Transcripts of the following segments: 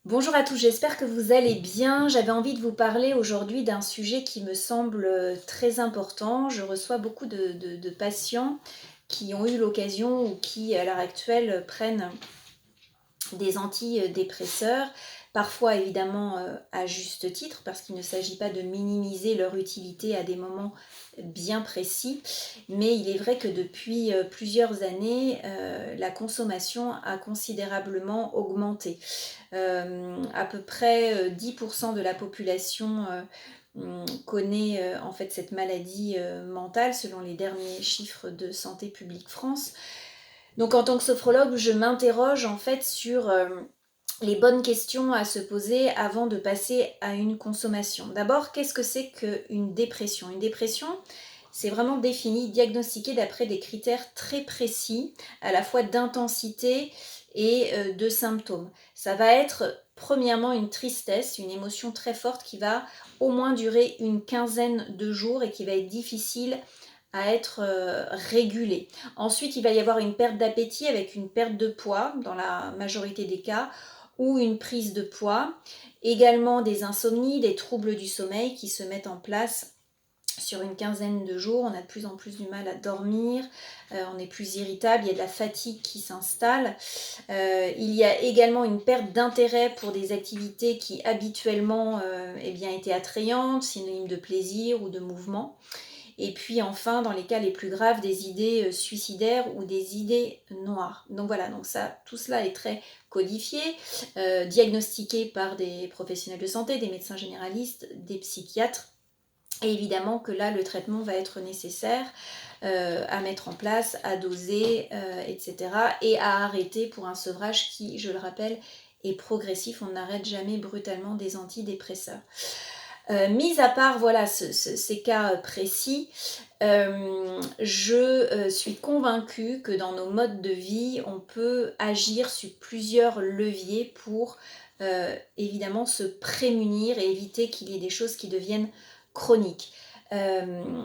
Bonjour à tous, j'espère que vous allez bien. J'avais envie de vous parler aujourd'hui d'un sujet qui me semble très important. Je reçois beaucoup de patients qui ont eu l'occasion ou qui, à l'heure actuelle, prennent des antidépresseurs, parfois évidemment à juste titre, parce qu'il ne s'agit pas de minimiser leur utilité à des moments bien précis, mais il est vrai que depuis plusieurs années, la consommation a considérablement augmenté. À peu près 10% de la population connaît en fait cette maladie mentale selon les derniers chiffres de Santé publique France. Donc en tant que sophrologue, je m'interroge en fait sur les bonnes questions à se poser avant de passer à une consommation. D'abord, qu'est-ce que c'est qu'une dépression? Une dépression, c'est vraiment défini, diagnostiqué d'après des critères très précis, à la fois d'intensité et de symptômes. Ça va être premièrement une tristesse, une émotion très forte qui va au moins durer une quinzaine de jours et qui va être difficile à être régulée. Ensuite, il va y avoir une perte d'appétit avec une perte de poids dans la majorité des cas ou une prise de poids. Également des insomnies, des troubles du sommeil qui se mettent en place sur une quinzaine de jours. On a de plus en plus du mal à dormir, on est plus irritable, il y a de la fatigue qui s'installe. Il y a également une perte d'intérêt pour des activités qui habituellement étaient attrayantes, synonymes de plaisir ou de mouvement. Et puis enfin, dans les cas les plus graves, des idées suicidaires ou des idées noires. Donc voilà, donc ça, tout cela est très codifié, diagnostiqué par des professionnels de santé, des médecins généralistes, des psychiatres. Et évidemment que là, le traitement va être nécessaire à mettre en place, à doser, etc. Et à arrêter pour un sevrage qui, je le rappelle, est progressif. On n'arrête jamais brutalement des antidépresseurs. Mis à part voilà, ces cas précis, je suis convaincue que dans nos modes de vie, on peut agir sur plusieurs leviers pour évidemment se prémunir et éviter qu'il y ait des choses qui deviennent chroniques.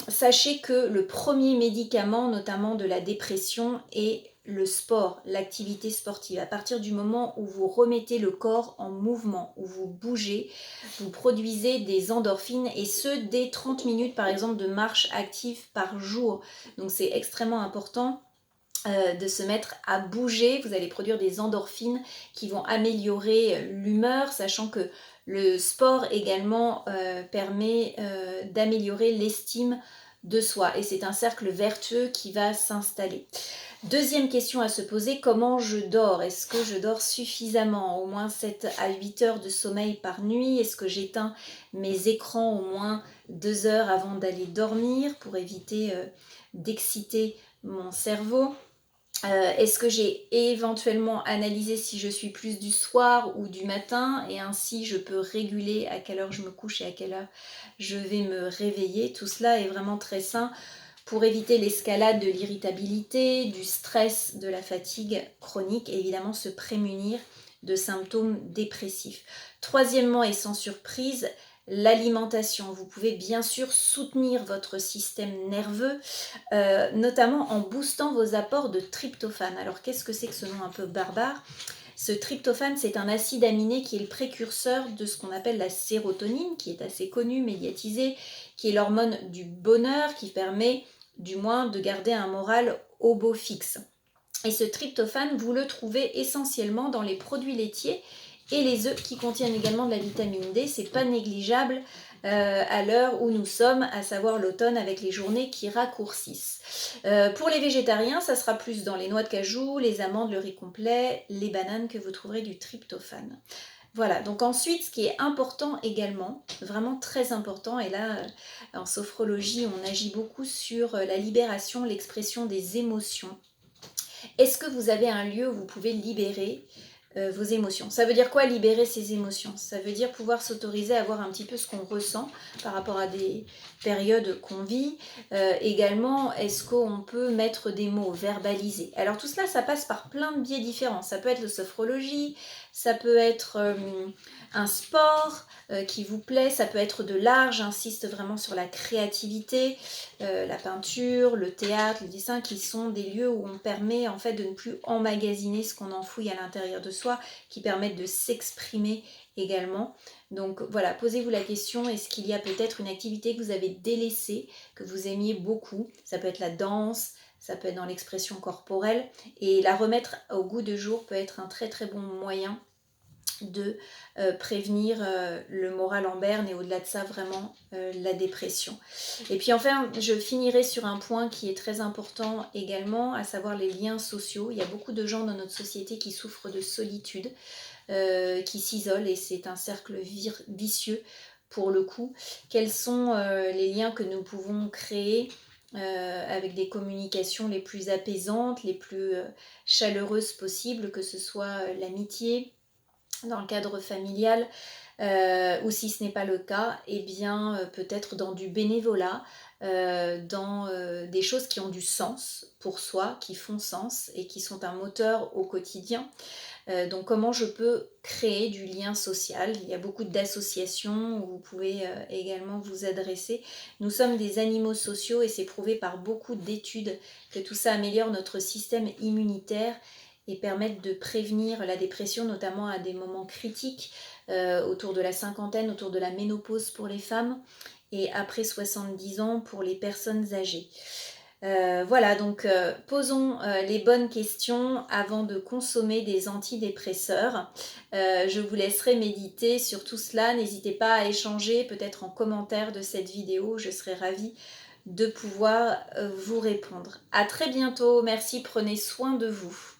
Sachez que le premier médicament, notamment de la dépression, est le sport, l'activité sportive. À partir du moment où vous remettez le corps en mouvement, où vous bougez, vous produisez des endorphines et ce dès 30 minutes par exemple de marche active par jour. Donc c'est extrêmement important de se mettre à bouger. Vous allez produire des endorphines qui vont améliorer l'humeur, sachant que le sport également permet d'améliorer l'estime de soi et c'est un cercle vertueux qui va s'installer. Deuxième question à se poser, comment je dors? Est-ce que je dors suffisamment? Au moins 7 à 8 heures de sommeil par nuit? Est-ce que j'éteins mes écrans au moins 2 heures avant d'aller dormir pour éviter d'exciter mon cerveau? Est-ce que j'ai éventuellement analysé si je suis plus du soir ou du matin et ainsi je peux réguler à quelle heure je me couche et à quelle heure je vais me réveiller? Tout cela est vraiment très sain pour éviter l'escalade de l'irritabilité, du stress, de la fatigue chronique et évidemment se prémunir de symptômes dépressifs. Troisièmement et sans surprise, l'alimentation. Vous pouvez bien sûr soutenir votre système nerveux, notamment en boostant vos apports de tryptophane. Alors qu'est-ce que c'est que ce nom un peu barbare? Ce tryptophane, c'est un acide aminé qui est le précurseur de ce qu'on appelle la sérotonine, qui est assez connue, médiatisée, qui est l'hormone du bonheur, qui permet du moins de garder un moral au beau fixe. Et ce tryptophane, vous le trouvez essentiellement dans les produits laitiers et les œufs qui contiennent également de la vitamine D. C'est pas négligeable à l'heure où nous sommes, à savoir l'automne avec les journées qui raccourcissent. Pour les végétariens, ça sera plus dans les noix de cajou, les amandes, le riz complet, les bananes que vous trouverez du tryptophane. Voilà, donc ensuite, ce qui est important également, vraiment très important, et là, en sophrologie, on agit beaucoup sur la libération, l'expression des émotions. Est-ce que vous avez un lieu où vous pouvez libérer vos émotions? Ça veut dire quoi libérer ses émotions? Ça veut dire pouvoir s'autoriser à voir un petit peu ce qu'on ressent par rapport à des périodes qu'on vit. Également, est-ce qu'on peut mettre des mots, verbaliser? Alors tout cela, ça passe par plein de biais différents. Ça peut être la sophrologie, ça peut être un sport qui vous plaît, ça peut être de l'art, j'insiste vraiment sur la créativité, la peinture, le théâtre, le dessin, qui sont des lieux où on permet en fait de ne plus emmagasiner ce qu'on enfouit à l'intérieur de soi, qui permettent de s'exprimer également. Donc voilà, posez-vous la question, est-ce qu'il y a peut-être une activité que vous avez délaissée, que vous aimiez beaucoup? Ça peut être la danse, ça peut être dans l'expression corporelle, et la remettre au goût de jour peut être un très très bon moyen de prévenir le moral en berne et au-delà de ça vraiment la dépression. Et puis enfin, je finirai sur un point qui est très important également, à savoir les liens sociaux. Il y a beaucoup de gens dans notre société qui souffrent de solitude, qui s'isolent, et c'est un cercle vicieux pour le coup. Quels sont les liens que nous pouvons créer avec des communications les plus apaisantes, les plus chaleureuses possibles, que ce soit l'amitié, dans le cadre familial, ou si ce n'est pas le cas, eh bien peut-être dans du bénévolat, dans des choses qui ont du sens pour soi, qui font sens et qui sont un moteur au quotidien. Donc comment je peux créer du lien social? Il y a beaucoup d'associations où vous pouvez également vous adresser. Nous sommes des animaux sociaux et c'est prouvé par beaucoup d'études que tout ça améliore notre système immunitaire et permettent de prévenir la dépression, notamment à des moments critiques, autour de la cinquantaine, autour de la ménopause pour les femmes, et après 70 ans pour les personnes âgées. Voilà, donc posons les bonnes questions avant de consommer des antidépresseurs. Je vous laisserai méditer sur tout cela. N'hésitez pas à échanger peut-être en commentaire de cette vidéo. Je serai ravie de pouvoir vous répondre. À très bientôt. Merci, prenez soin de vous.